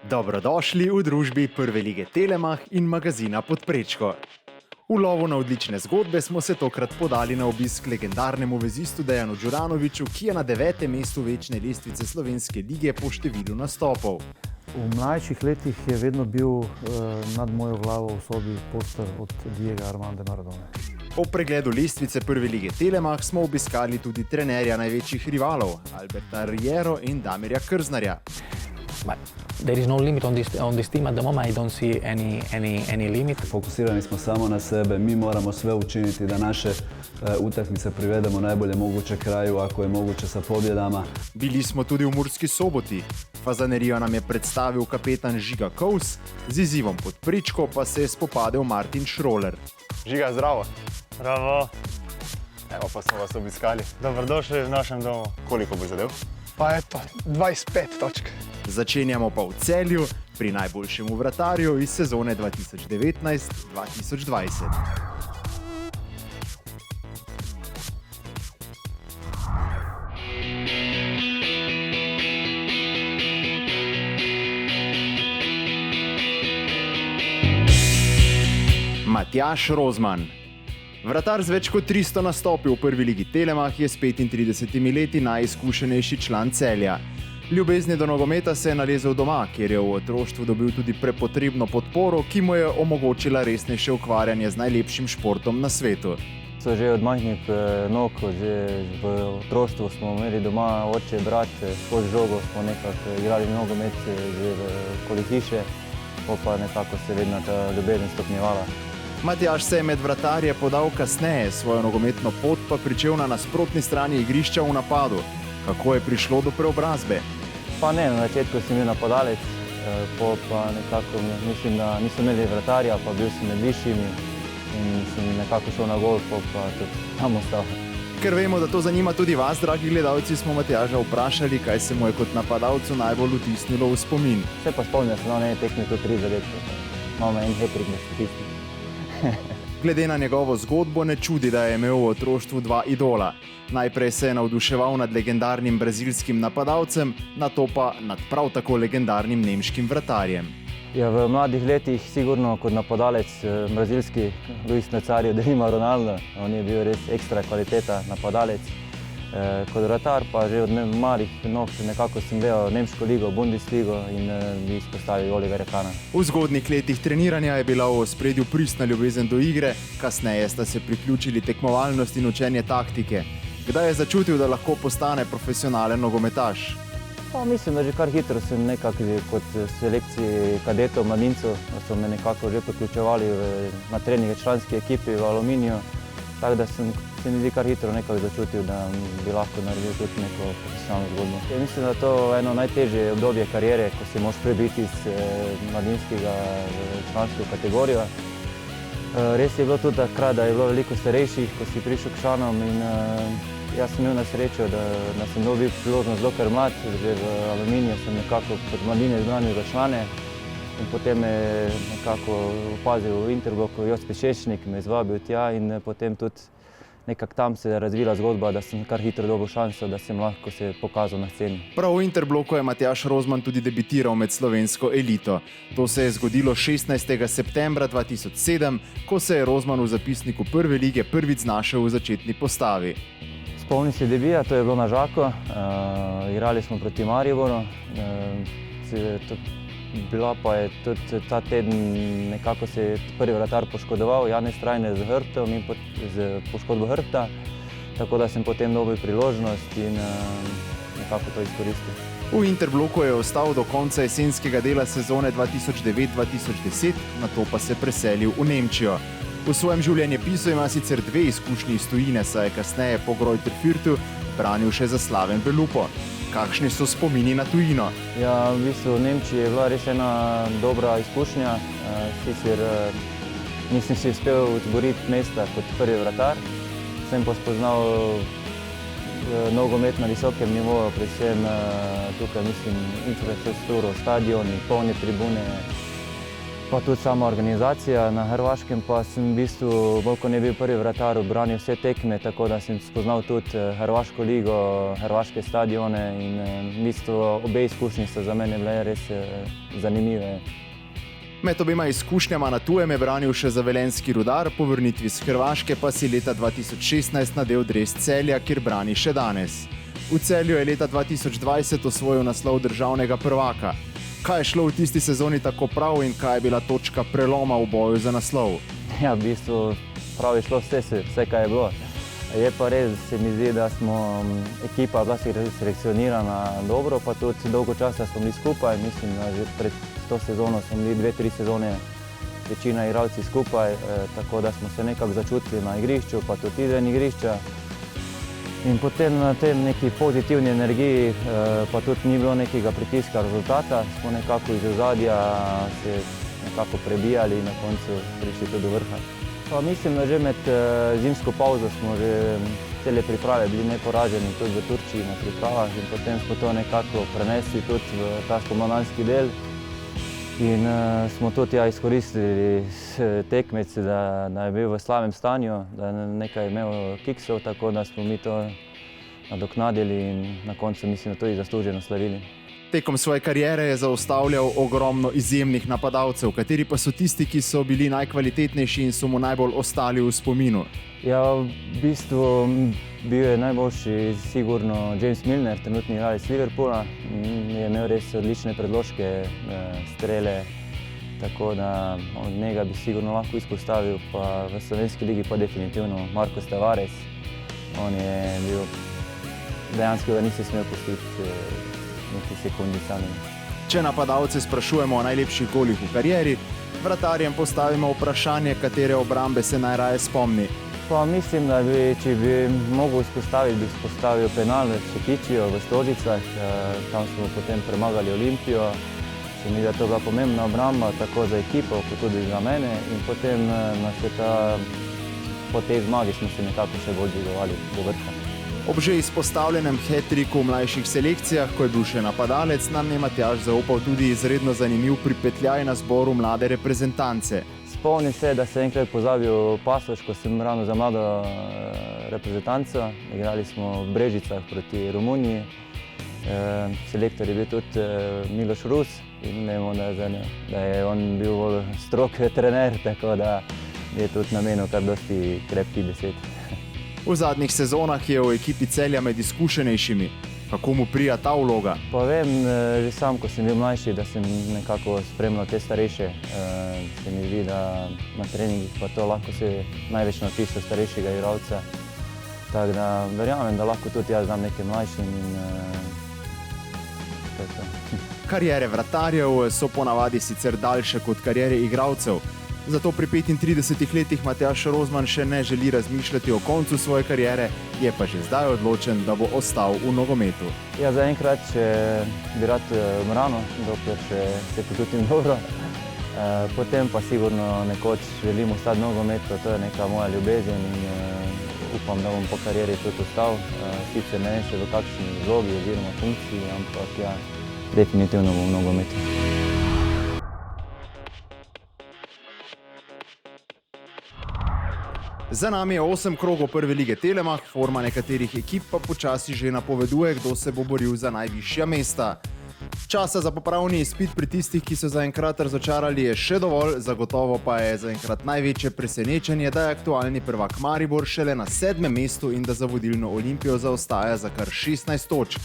Dobrodošli v družbi Prve lige Telemach in magazina Podprečko. V lovu na odlične zgodbe smo se tokrat podali na obisk legendarnemu vezistu Dejanu Đuranoviću, ki je na 9. mestu večne lestvice Slovenske lige po številu nastopov. V mlajših letih je vedno bil nad mojo glavo v sobi poster od Diega Armanda Maradone. Po pregledu lestvice Prve lige Telemach smo obiskali tudi trenerja največjih rivalov, Alberta Riero in Damirja Krznarja. But there is no limit on this team at the moment. I don't see any limit. Fokusirani smo samo na sebe, mi moramo sve učiniti da naše utakmice privedemo najbolje moguće kraju, ako je moguće sa pobjedama. Bili smo tudi v Murski Soboti. Fazanerijo nam je predstavil kapetan Žiga Kovs, z izzivom Podprečko pa se je spopadel Martin Šroler. Žiga, zdravo. Bravo, Evo pa smo vas obiskali. dobrodošli v našem domu. Koliko bo zadev? Pa eto, 25 točk. Začenjamo pa v Celju, pri najboljšemu vratarju iz sezone 2019-2020. Matjaž Rozman. Vratar z več kot 300 nastopi v Prvi ligi Telemach je s 35 leti najizkušenejši član Celja. Ljubezni do nogometa se je nalezel doma, kjer je v otroštvu dobil tudi prepotrebno podporo, ki mu je omogočila resnejše ukvarjanje z najlepšim športom na svetu. Že od majhnih nog, že v otroštvu smo imeli doma oče, brat, skozi žogo smo nekako igrali nogomet že okoli hiše, pa nekako se vedno ta ljubezen stopnjevala. Matjaž se je med vratarje podal kasneje, svojo nogometno pot pa pričel na nasprotni strani igrišča v napadu. Kako je prišlo do preobrazbe? Pa ne, na začetku sem bil napadalec, pa nekako mislim, da nisem imeli vratarja, pa bil sem med višjimi in sem nekako šel na gol, pa tudi tam ostal. Ker vemo, da to zanima tudi vas, dragi gledalci, smo Matjaža vprašali, kaj se mu je kot napadalcu najbolj vtisnilo v spomin. Vse pa spomnim, da sem na ene tekme tudi 3 zadetke. Imamo en hat-trick na statistiki. Glede na njegovo zgodbo ne čudi, da je imel v otroštvu 2 idola. Najprej se je navduševal nad legendarnim brazilskim napadalcem, nato pa nad prav tako legendarnim nemškim vratarjem. Ja, v mladih letih sigurno kot napadalec brazilski Luis Nazario de Lima Ronaldo. On je bil res ekstra kvaliteta napadalec. Kot vratar pa že od malih nog nekako sem gledal nemško ligo, Bundesligo in bi izpostavil Oliverja Kahna. V zgodnjih letih treniranja je bila v ospredju pristna ljubezen do igre, kasneje sta se priključili tekmovalnost in učenje taktike. Kdaj je začutil, da lahko postane profesionalen nogometaš? Pa mislim, da že kar hitro sem nekako kot selekciji kadetov, mladincev, da so me nekako že priključevali na treninge članski ekipi v Aluminiju. Tako da se mi zdi kar hitro nekako začutil, da bi lahko naredil tudi neko profesionalno zgodbo. Ja, mislim, da je to eno najtežje obdobje kariere, ko se moraš prebiti iz mladinskega člansko kategorijo. Res je bilo tudi takrat, da je bilo veliko starejših, ko si prišel k članom in jaz sem imel na srečo, da sem dobil priložnost dokaj mlad, že v Aluminiju sem nekako pod mladine izbranil za člane. In potem me nekako opazil v Interbloku Josip Šešnik, me izvabil tja in potem tudi nekako tam se je razvila zgodba, da sem kar hitro dobil šanso, da sem lahko se pokazal na sceni. Prav v Interbloku je Matjaž Rozman tudi debitiral med slovensko elito. To se je zgodilo 16. septembra 2007, ko se je Rozman v zapisniku Prve lige prvič znašel v začetni postavi. Spomnim se debija, to je bilo na Žaku, igrali smo proti Mariboru. Bila pa je tudi ta teden, nekako se je prvi vratar poškodoval, Janez Strajne z hrbtom in z poškodbo hrbta, tako da sem potem dobil priložnost in nekako to izkoristil. V Interbloku je ostal do konca jesenskega dela sezone 2009-2010, nato pa se preselil v Nemčijo. V svojem življenjepisu ima sicer 2 izkušnji iz tujine, saj je kasneje po Greuther Fürthu branil še za Slaven Belupo. Kakšni so spomini na tujino? Ja, v bistvu v Nemčiji je bila res ena dobra izkušnja. Sicer nisem si uspel izboriti mesta kot prvi vratar. Sem pa spoznal nogomet na visokem nivoju, predvsem tukaj mislim infrastrukturo, stadioni, polne tribune. pa tudi sama organizacija. Na Hrvaškem pa sem v bistvu, bolj kot ne bil prvi vratar, branil vse tekme, tako da sem spoznal tudi Hrvaško ligo, hrvaške stadione in v bistvu obe izkušnji so za mene bile res zanimive. Med obema izkušnjama na tujem je branil še za velenjski Rudar, po vrnitvi z Hrvaške pa si leta 2016 nadel dres Celja, kjer brani še danes. V Celju je leta 2020 osvojil naslov državnega prvaka. Kaj je šlo v tisti sezoni tako prav in kaj je bila točka preloma v boju za naslov? Ja, v bistvu prav je šlo vse kaj je bilo. Je pa res, se mi zdi, da smo ekipa bila selekcionirana dobro, pa tudi dolgo časa smo bili skupaj. Mislim, da že pred to sezono smo bili 2-3 sezone večina igralci skupaj, tako da smo se nekako začutili na igrišču, pa tudi izven igrišča. In potem na tem neki pozitivni energiji, pa tudi ni bilo nekega pritiska rezultata, smo nekako iz ozadja se nekako prebijali in na koncu prišli tudi do vrha. Pa mislim, da že med zimsko pavzo smo že cele priprave bili neporaženi tudi v Turčiji na pripravah in potem smo to nekako prenesli tudi v ta spomladanski del. In smo tudi izkoristili tekmec, da je bil v slabem stanju, da je nekaj imel kiksov, tako da smo mi to nadoknadili in na koncu mislim, da tudi zasluženo slavili. Tekom svoje kariere je zaustavljal ogromno izjemnih napadalcev, kateri pa so tisti, ki so bili najkvalitetnejši in so mu najbolj ostali v spominu. Ja, v bistvu bil je najboljši sigurno James Milner, trenutni igralec Liverpoola. Je imel res odlične predložke, strele, tako da od njega bi sigurno lahko izpostavil, pa v slovenski ligi pa definitivno Marcos Tavares. On je bil, dejansko ga nisi smel pustiti nekaj sekundi sami. Če napadalce sprašujemo o najlepših golih v karieri, vratarjem postavimo vprašanje, katere obrambe se najraje spomni. Pa mislim, da če bi mogel izpostaviti, bi izpostavil penal v Čekičijo v Stožicah. Tam smo potem premagali Olimpijo. Se mi zdi, da to bila pomembna obramba, tako za ekipo, kot tudi za mene. In potem po tej zmagi smo se nekako še bolj dvigovali do vrha. Ob že izpostavljenem hat-tricku v mlajših selekcijah, ko je bil še napadalec, nam je Matjaž zaupal tudi izredno zanimiv pripetljaj na zboru mlade reprezentance. Spomnim se, da sem enkrat pozabil pasoš, ko sem branil za mlado reprezentanco. Igrali smo v Brežicah proti Romuniji. Selektor je bil tudi Miloš Rus in vemo, da je on bil bolj strog trener, tako da je tudi namenil kar dosti krepkih besed. V zadnjih sezonah je v ekipi Celja med izkušenejšimi. Kako mu prija ta vloga? Pa vem, že sam, ko sem bil mlajši, da sem nekako spremljal te starejše. Se mi zdi, da na treningih pa to lahko se največ naučiš od starejšega igralca. Tako da verjamem, da lahko tudi jaz znam nekaj mlajšim in to je to. Kariere vratarjev so ponavadi sicer daljše kot kariere igralcev. Zato pri 35 letih Matjaž Rozman še ne želi razmišljati o koncu svoje kariere, je pa že zdaj odločen, da bo ostal v nogometu. Ja, zaenkrat bi rad branil, dokler še se počutim dobro. Potem pa sigurno nekoč želim ostati v nogometu, to je neka moja ljubezen in upam, da bom po karieri tudi ostal. Sicer ne vem še v kakšni vlogi oziroma funkciji, ampak ja, definitivno bom v nogometu. Za nami je 8 krogov prve lige Telemach, forma nekaterih ekip pa počasi že napoveduje, kdo se bo boril za najvišja mesta. Časa za popravni izpit pri tistih, ki so zaenkrat razočarali, je še dovolj, zagotovo pa je zaenkrat največje presenečenje, da je aktualni prvak Maribor šele na 7. mestu in da za vodilno Olimpijo zaostaja za kar 16 točk.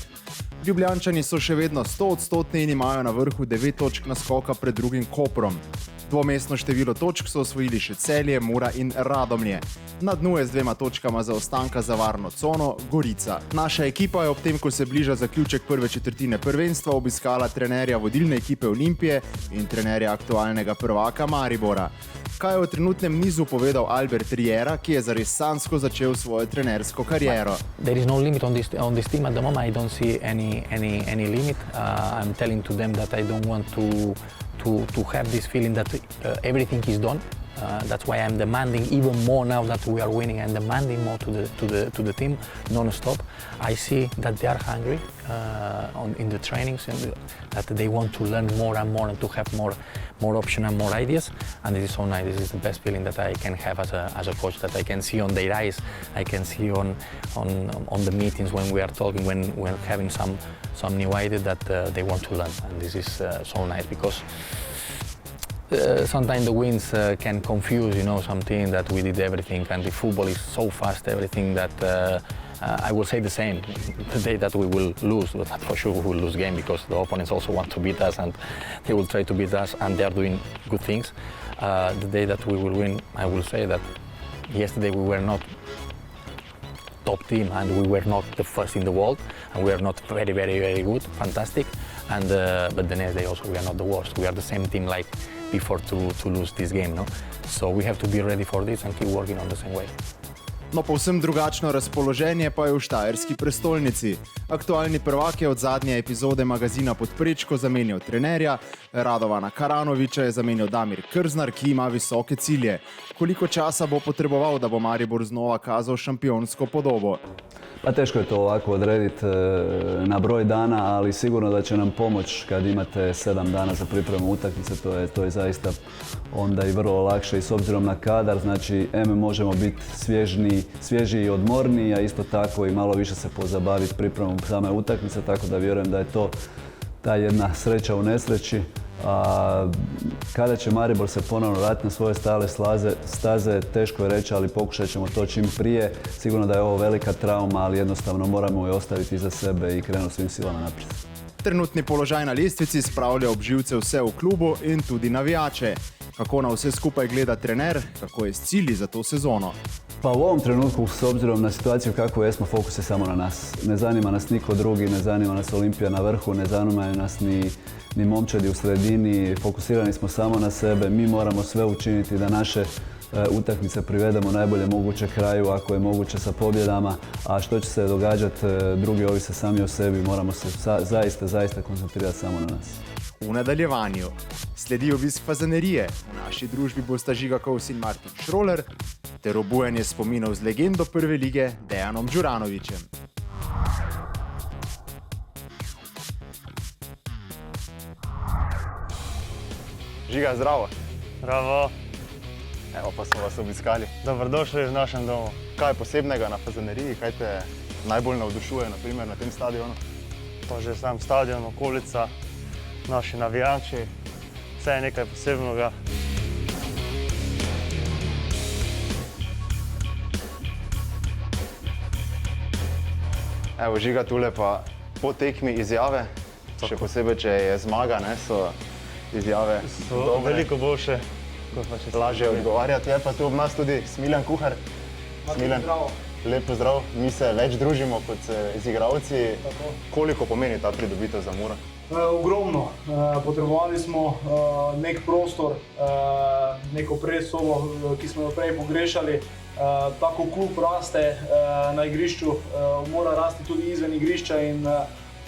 Ljubljančani so še vedno 100% in imajo na vrhu 9 točk naskoka pred drugim Koprom. Dvomestno število točk so osvojili še Celje, Mura in Radomlje. Na dnu je z 2 točkama zaostanka za varno cono Gorica. Naša ekipa je ob tem, ko se bliža zaključek prve četrtine prvenstva, obiskala trenerja vodilne ekipe Olimpije in trenerja aktualnega prvaka Maribora. Kaj je o trenutnem nizu povedal Albert Riera, ki je zares sanjsko začel svojo trenersko kariero? There is no limit on this team at the moment. I don't see any limit. I'm telling to them that I don't want to have this feeling that everything is done. That's why I'm demanding even more now that we are winning. I'm demanding more to the team non-stop. I see that they are hungry in the trainings and that they want to learn more and more and to have more options and more ideas. And this is so nice. This is the best feeling that I can have as a coach. That I can see on their eyes. I can see on the meetings when we are talking, when we're having some new ideas that they want to learn. And this is so nice because. Sometimes the wins can confuse, something that we did everything, and the football is so fast, everything that I will say the same. The day that we will lose, but for sure we will lose game because the opponents also want to beat us and they will try to beat us and they are doing good things. The day that we will win, I will say that yesterday we were not top team and we were not the first in the world and we are not very, very, very good, fantastic. And but the next day also we are not the worst. We are the same team like before to lose this game, no? So we have to be ready for this and keep working on the same way. No, povsem drugačno razpoloženje pa je v štajerski prestolnici. Aktualni prvak je od zadnje epizode magazina Pod prečko zamenjal trenerja, Radovana Karanovića je zamenjal Damir Krznar, ki ima visoke cilje. Koliko časa bo potreboval, da bo Maribor znova kazal šampionsko podobo? Pa teško je to ovako odrediti na broj dana, ali sigurno da će nam pomoć kad imate 7 dana za pripremu utakmice, to je zaista onda i vrlo lakše i s obzirom na kadar, znači možemo biti svježiji i odmorniji, a isto tako i malo više se pozabaviti pripremom same utakmice, tako da vjerujem da je to ta jedna sreća u nesreći. Kada će Maribor se ponovno vratiti na svoje stale staze, teško je reći, ali pokušat ćemo to čim prije. Sigurno da je ovo velika trauma, ali jednostavno moramo je ostaviti iza sebe i krenuti svim silama naprijed. Trenutni položaj na lestvici spravlja obživce vse v klubu in tudi navijače. Kako na vse skupaj gleda trener, kako je s cilji za to sezono? Pa u ovom trenutku, s obzirom na situaciju kako jesmo, fokus je samo na nas. Ne zanima nas niko drugi, ne zanima nas Olimpija na vrhu, ne zanimaju nas ni momčadi u sredini, fokusirani smo samo na sebe. Mi moramo sve učiniti da naše utakmice privedemo najbolje moguće kraju, ako je moguće sa pobjedama, a što će se događati, drugi ovise sami o sebi, moramo se zaista koncentrirati samo na nas. V nadaljevanju sledi obisk fazanerije. V naši družbi bosta Žiga Kovs in Martin Šroler ter obujanje spominov z legendo prve lige Dejanom Đuranovićem. Žiga, zdravo. Bravo. Evo pa smo vas obiskali. Dobrodošli v našem domu. Kaj je posebnega na fazaneriji, kaj te najbolj navdušuje na tem stadionu? To že sam stadion, okolica, naši navijači, vse je nekaj posebnega. Evo, Žiga, tule pa po tekmi izjave, še posebej, če je zmaga, so izjave dobre. Veliko boljše. Lažje odgovarjati. Je pa tu ob nas tudi Smiljan Kuhar. Smiljan, lep pozdrav. Mi se več družimo kot izigralci. Koliko pomeni ta pridobitev za Muro? Ogromno. Potrebovali smo nek prostor, neko predsobo, ki smo jo prej pogrešali. Tako klub raste na igrišču, mora rasti tudi izven igrišča in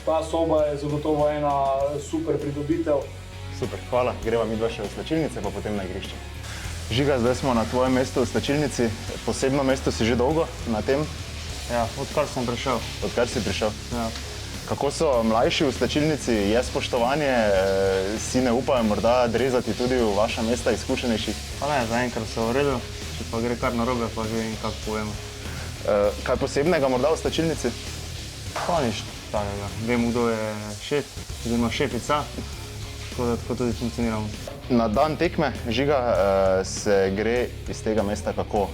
ta soba je zagotovo ena super pridobitev. Super, hvala. Greva midva še v slačilnice, pa potem na igrišče. Žiga, zdaj smo na tvojem mestu v slačilnici. Posebno mesto si že dolgo na tem? Ja, odkar sem prišel. Odkar si prišel? Ja. Kako so mlajši v slačilnici? Je spoštovanje? Si ne upajo morda drezati tudi v vaša mesta izkušenejših? Pa ne, zaenkrat so v redu. Če pa gre kar narobe, pa že vem, kako povemo. Kaj posebnega morda v slačilnici? Pa nič takega. Vemo, kdo je šef, oziroma šefica. Tako tudi funkcioniramo. Na dan tekme, Žiga, se gre iz tega mesta kako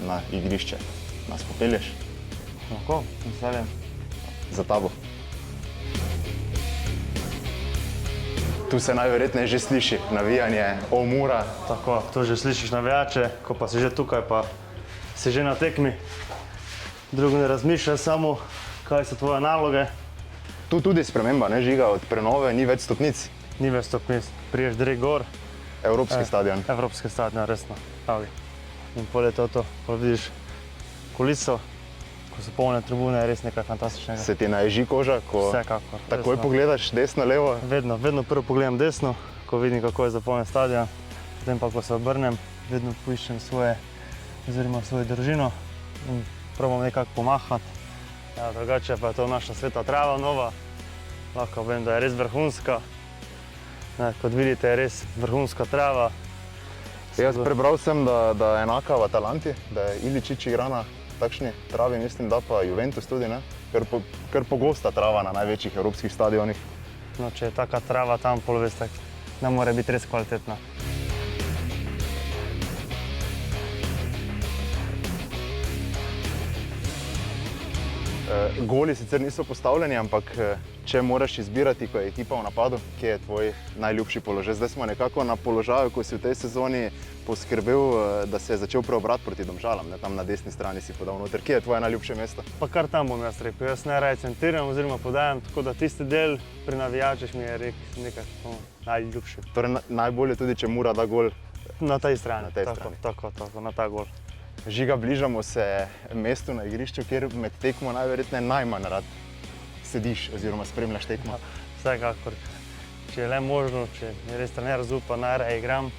na igrišče? Nas popelješ? Lahko, veseljem. Za tabo. Tu se najverjetneje že sliši navijanje o Mura. Tako, to že slišiš navijače, ko pa si že tukaj, pa si že na tekmi. Drugo ne razmišljaš samo, kaj so tvoje naloge. Tu tudi sprememba, ne, Žiga, od prenove ni več stopnic. Ni več stopnic, priješ direkt gor. Evropski stadion. Evropski stadion, resno. In pol je to, pol vidiš kuliso, ko so polne tribune, je res nekaj fantastičnega. Se ti naježi koža, ko Vsekakor, takoj resno. pogledaš desno, levo? Vedno prvo pogledam desno, ko vidim, kako je zapolnjen stadion. Potem pa, ko se obrnem, vedno poiščem svojo družino in probam nekako pomahati. Ja, drugače pa je to naša sveta trava nova. Lahko vem, da je res vrhunska. Kot vidite, je res vrhunska trava. Jaz prebral sem, da je enaka v Atalanti, da je Iličić igra na takšni travi, mislim, da pa Juventus tudi, ne? Ker pogosta trava na največjih evropskih stadionih. No, če je taka trava tam, pol veste, ne more biti res kvalitetna. Goli sicer niso postavljeni, ampak če moraš izbirati, ko je ekipa v napadu, kje je tvoj najljubši položaj? Zdaj smo nekako na položaju, ko si v tej sezoni poskrbel, da se je začel preobrat proti Domžalam, ne? Tam na desni strani si podal noter. Kje je tvoje najljubše mesto? Pa kar tam bom jaz rekel. Jaz najraje centriram oziroma podajam, tako da tisti del pri navijačih mi je nekaj najljubši. Torej najbolje tudi, če Mura da gol na tej strani. Na tej strani. Tako, na ta gol. Žiga, bližamo se mestu na igrišču, kjer med tekmo najverjetneje najmanj rad sediš oziroma spremljaš tekmo. Vsekakor. Če je le možno, če mi res trener zaupa, najraje igram.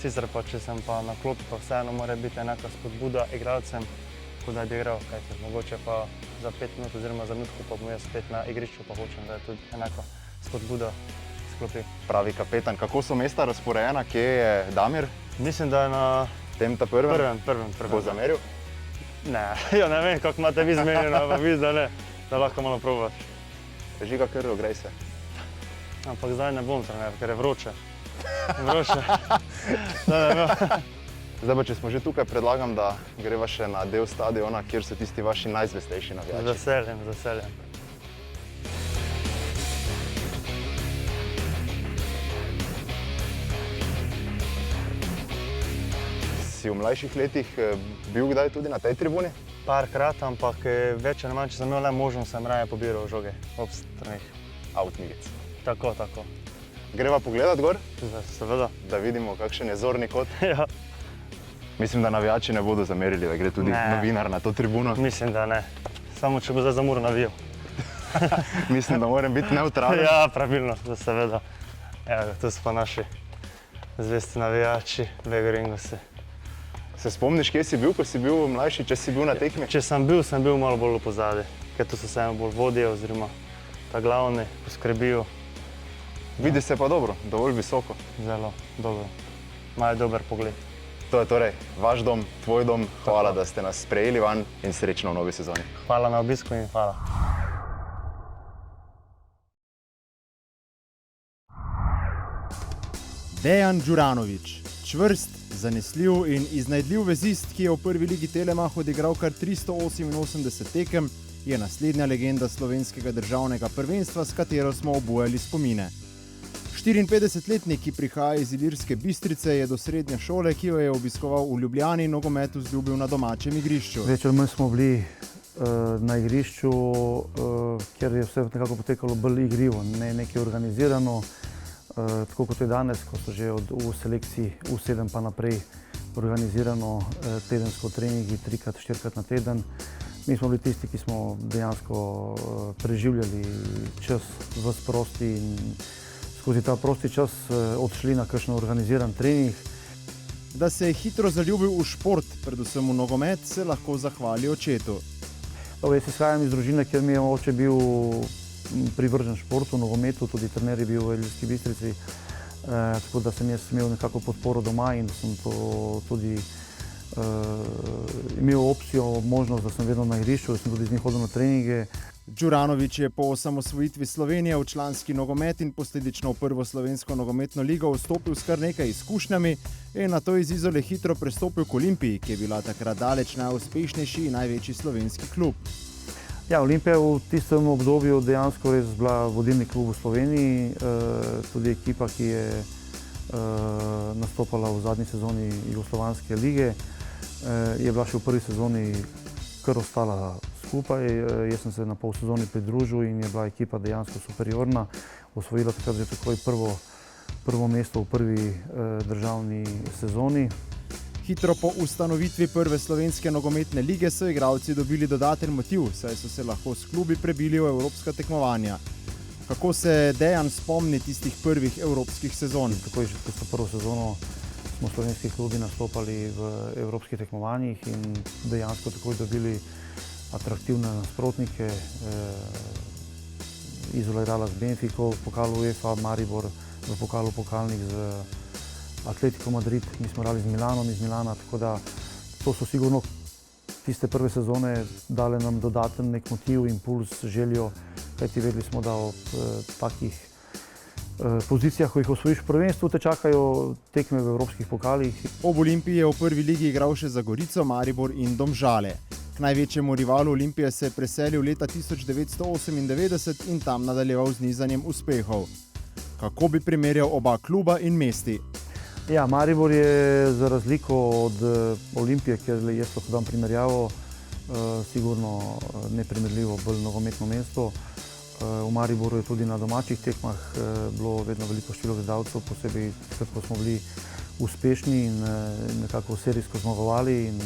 Sicer pa, če sem pa na klopi, pa vseeno mora biti enaka spodbuda igralcem, kot da bi igral. Kajti mogoče pa za 5 minut oziroma za minutko pa bom jaz spet na igrišču, pa hočem, da je tudi enaka spodbuda s klopi. Pravi kapetan. Kako so mesta razporejena? Kje je Damir? Mislim, da je na tem ta prvem. Bo zameril? Ne, ja ne vem, kako imate vi zmenjeno, ampak vi da ne, da lahko malo probaš. Žiga, krlo, grej se. Ampak zdaj ne bom trener, ker je vroče. Zdaj pa, če smo že tukaj, predlagam, da greva še na del stadiona, kjer so tisti vaši najzvestejši navijači. Z veseljem. Si v mlajših letih bil kdaj tudi na tej tribuni? Parkrat, ampak več ali manj, če sem imel le možnost, sem raje pobiral žoge ob stranih. Outnigec. Tako. Greva pogledat gor? Seveda. Da vidimo, kakšen je zorni kot. Ja. Mislim, da navijači ne bodo zamerili, da gre tudi novinar na to tribuno. Mislim, da ne. Samo če bo zdaj za Muro navijal. Mislim, da moram biti neutralen. Ja, pravilno, seveda. Evo, tu so pa naši zvesti navijači, Vego Ringosi. Se spomniš, kje si bil, ko si bil mlajši, če si bil na tekmi? Če sem bil malo bolj v pozadju, ker tu so se bolj vodje oziroma ta glavni poskrbijo. Vidi se pa dobro, dovolj visoko. Zelo dobro. Imajo dober pogled. To je torej vaš dom, tvoj dom. Hvala, da ste nas sprejeli van in srečno v novi sezoni. Hvala na obisku in hvala. Dejan Đuranović, čvrst, zanesljiv in iznajdljiv vezist, ki je v prvi ligi Telemach odigral kar 388 tekem, je naslednja legenda slovenskega državnega prvenstva, s katero smo obujali spomine. 54-letnik, ki prihaja iz Ilirske Bistrice, je do srednje šole, ki jo je obiskoval v Ljubljani, nogomet vzljubil na domačem igrišču. Več ali manj smo bili na igrišču, kjer je vse nekako potekalo bolj igrivo, ne nekaj organizirano. Tako kot je danes, ko so že v selekciji U7 pa naprej organizirano tedensko treningi 3x-4x na teden. Mi smo bili tisti, ki smo dejansko preživljali čas v prosti in skozi ta prosti čas odšli na kakšen organiziran trening. Da se je hitro zaljubil v šport, predvsem v nogomet, se lahko zahvali očetu. Jaz izhajam iz družine, kjer mi je oče bil privržen športu, nogometu, tudi trener je bil v Ilirski Bistrici, tako da sem jaz imel nekako podporo doma in da sem tudi imel opcijo, možnost, da sem vedno na igrišču, da sem tudi z njim hodil na treninge. Đuranović je po osamosvojitvi Slovenije v članski nogomet in posledično v prvo slovensko nogometno ligo vstopil s kar nekaj izkušnjami in nato iz Izole hitro prestopil k Olimpiji, ki je bila takrat daleč najuspešnejši in največji slovenski klub. Ja, Olimpija je v tistem obdobju dejansko res bila vodilni klub v Sloveniji, tudi ekipa, ki je nastopala v zadnji sezoni Jugoslovanske lige, je bila še v prvi sezoni kar ostala skupaj. Jaz sem se na pol sezoni pridružil in je bila ekipa dejansko superiorna. Osvojila takrat že takoj prvo mesto v prvi državni sezoni. Hitro po ustanovitvi prve slovenske nogometne lige so igralci dobili dodaten motiv, saj so se lahko s klubi prebili v evropska tekmovanja. Kako se Dejan spomni tistih prvih evropskih sezon? Takoj že tisto prvo sezono smo slovenski klubi nastopali v evropskih tekmovanjih in dejansko takoj dobili atraktivne nasprotnike. Izola igrala z Benfico v pokalu UEFA, Maribor v pokalu pokalnih z Atletico Madrid, mi smo igrali z Milanom iz Milana, tako da to so sigurno tiste prve sezone dale nam dodaten nek motiv, impuls, željo, kajti vedeli smo, da ob takih pozicijah, ko jih osvojiš v prvenstvu, te čakajo tekme v evropskih pokalih. Ob Olimpiji je v prvi ligi igral še za Gorico, Maribor in Domžale. K največjemu rivalu Olimpije se je preselil leta 1998 in tam nadaljeval z nizanjem uspehov. Kako bi primerjal oba kluba in mesti? Ja, Maribor je za razliko od Olimpije, kjer jaz lahko dam primerjavo, sigurno neprimerljivo bolj nogometno mesto. V Mariboru je tudi na domačih tekmah bilo vedno veliko število gledalcev, posebej ko smo bili uspešni in nekako serijsko zmagovali in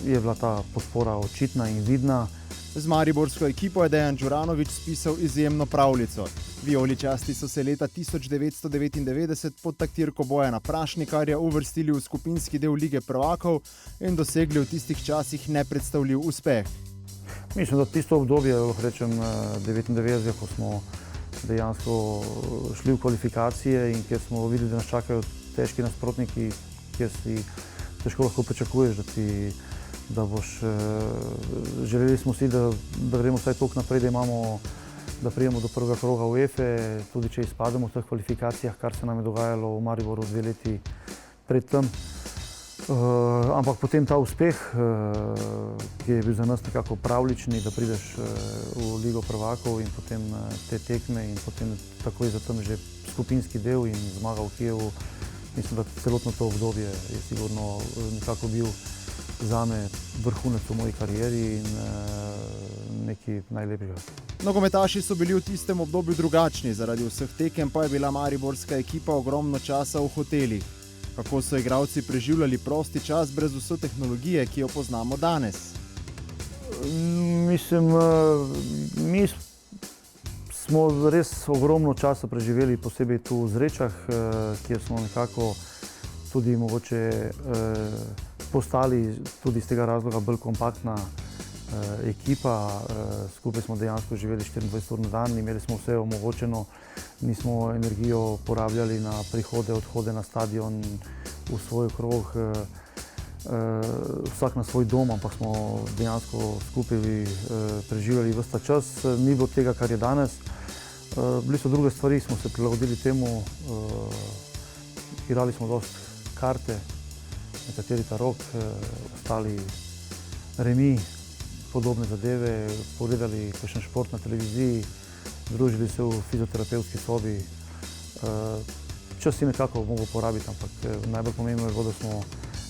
je bila ta podpora očitna in vidna. Z mariborsko ekipo je Dejan Đuranović spisal izjemno pravljico. Vijoličasti so se leta 1999 pod taktirko Bojana Prašnikarja uvrstili v skupinski del Lige prvakov in dosegli v tistih časih nepredstavljiv uspeh. Mislim, da tisto obdobje, lahko rečem 99, ko smo dejansko šli v kvalifikacije in kjer smo videli, da nas čakajo težki nasprotniki, kjer si težko lahko pričakuješ, da boš, želeli smo si, da gremo vsaj toliko naprej, da prijemo do prvega kroga UEFA, tudi če izpademo v teh kvalifikacijah, kar se nam je dogajalo v Mariboru 2 leti predtem. Ampak potem ta uspeh, ki je bil za nas nekako pravlični, da prideš v Ligo prvakov in potem te tekme in potem takoj za tem že skupinski del in zmaga v Kijevu. Mislim, da celotno to obdobje je sigurno nekako bil zame vrhunec v moji karieri in nekaj najlepšega. Nogometaši so bili v tistem obdobju drugačni, zaradi vseh tekem pa je bila mariborska ekipa ogromno časa v hotelih. Kako so igralci preživljali prosti čas brez vse tehnologije, ki jo poznamo danes? Mislim, mi smo res ogromno časa preživeli, posebej tu v Zrečah, kjer smo nekako tudi mogoče postali tudi iz tega razloga bolj kompaktna ekipa. Skupaj smo dejansko živeli 24 ur na dan, imeli smo vse omogočeno, nismo energijo porabljali na prihode, odhode na stadion, v svoj krog, vsak na svoj dom, ampak smo dejansko skupaj preživljali ves ta čas. Ni bilo tega, kar je danes. Bili so druge stvari, smo se prilagodili temu, igrali smo dosti karte, nekateri tarok, ostali remi, podobne zadeve, pogledali kakšen šport na televiziji, družili se v fizioterapevtski sobi. Čas si nekako mogel porabiti, ampak najbolj pomembno je bilo,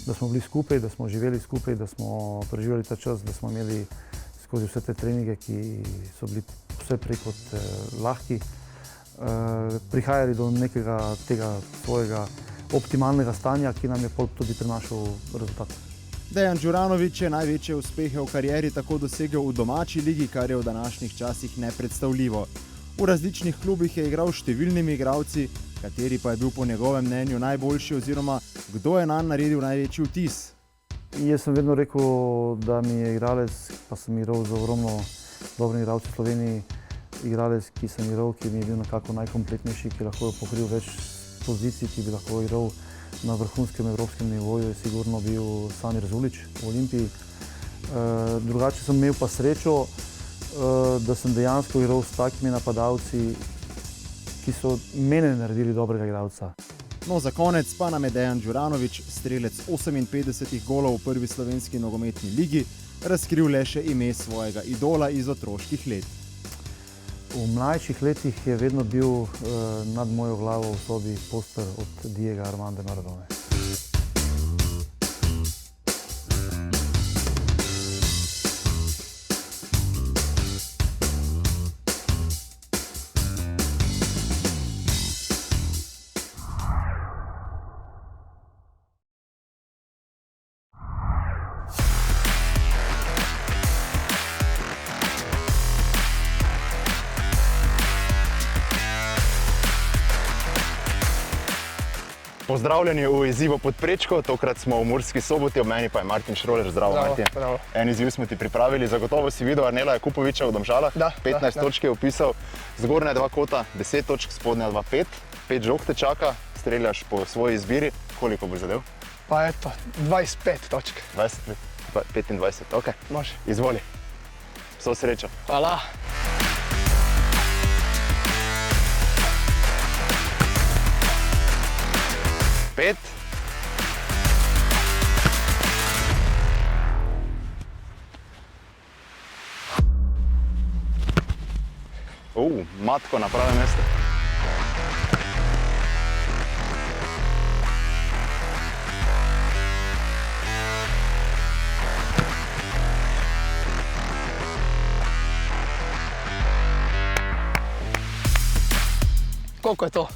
da smo bili skupaj, da smo živeli skupaj, da smo preživljali ta čas, da smo imeli skozi vse te treninge, ki so bili vse prej kot lahki, prihajali do nekega tega svojega optimalnega stanja, ki nam je tudi prinašal rezultat. Dejan Đuranović je največje uspehe v karieri tako dosegel v domači ligi, kar je v današnjih časih nepredstavljivo. V različnih klubih je igral številnimi igralci, kateri pa je bil po njegovem mnenju najboljši oziroma kdo je nanj naredil največji vtis. Jaz sem vedno rekel, da mi je igralec, pa sem igral z ogromno dobrimi igralci v Sloveniji, igralec, ki sem igral, ki mi je bil nekako najkompletnejši, ki lahko pokril več pozicij, ki bi lahko igral na vrhunskem evropskem nivoju, je sigurno bil Samir Zulić v Olimpiji. Drugače sem imel pa srečo, da sem dejansko igral s takimi napadalci, ki so mene naredili dobrega igralca. No, za konec pa nam je Dejan Đuranović, strelec 58 golov v prvi slovenski nogometni ligi, razkril le še ime svojega idola iz otroških let. V mlajših letih je vedno bil nad mojo glavo v sobi poster od Diega Armanda Maradone. Pozdravljeni v izzivu pod prečko, tokrat smo v Murski Soboti, ob meni pa je Martin Šroler. Zdravo, Martin. Bravo. En izziv smo ti pripravili, zagotovo si videl Arnela Jakupoviča v Domžalah. 15 točk je upisal, zgornja 2 kota, 10 točk, spodnja 2, 5. 5 žog te čaka, streljaš po svoji izbiri. Koliko boš zadev? Pa eto, 25 točk. 25, ok. Može. Izvoli. Vso srečo. Hvala. Pet. Matko na pravem mestu. Koliko je to?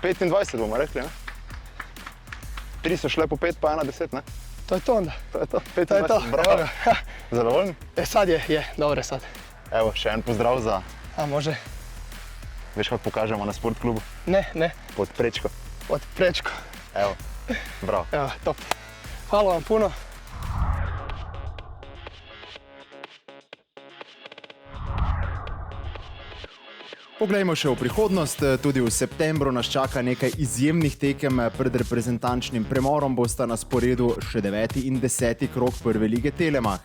25 bomo rekli, ne? 3 so šle po 5, pa 1 10, ne? To je to onda. To je to, To je to. 25, bravo. Zadovoljni? Sad je, dobro je sad. Evo, še en pozdrav za, A može? veš kako pokažemo na sport klubu? Ne, Pod prečko. od prečko. Evo, bravo. Evo, top. Hvala vam puno. Poglejmo še v prihodnost. Tudi v septembru nas čaka nekaj izjemnih tekem. Pred reprezentančnim premorom bosta na sporedu še 9. in 10. krog prve lige Telemach.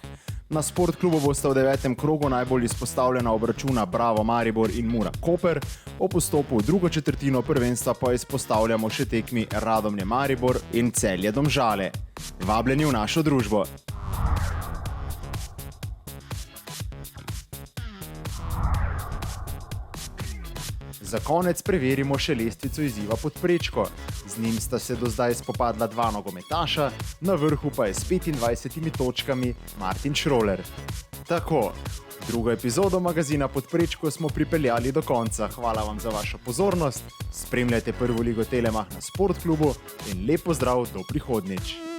Na Sportklubu bosta v 9. krogu najbolj izpostavljena obračuna Bravo Maribor in Mura Koper. O postopu v drugo četrtino prvenstva pa izpostavljamo še tekmi Radomlje Maribor in Celje Domžale. Vabljeni v našo družbo. Za konec preverimo še lestvico izziva pod prečko. Z njim sta se do zdaj spopadla 2 nogometaša, na vrhu pa je s 25 točkami Martin Šroler. Tako, drugo epizodo magazina Pod prečko smo pripeljali do konca. Hvala vam za vašo pozornost, spremljajte prvo ligo Telemach na Sportklubu in lep pozdrav do prihodnjič.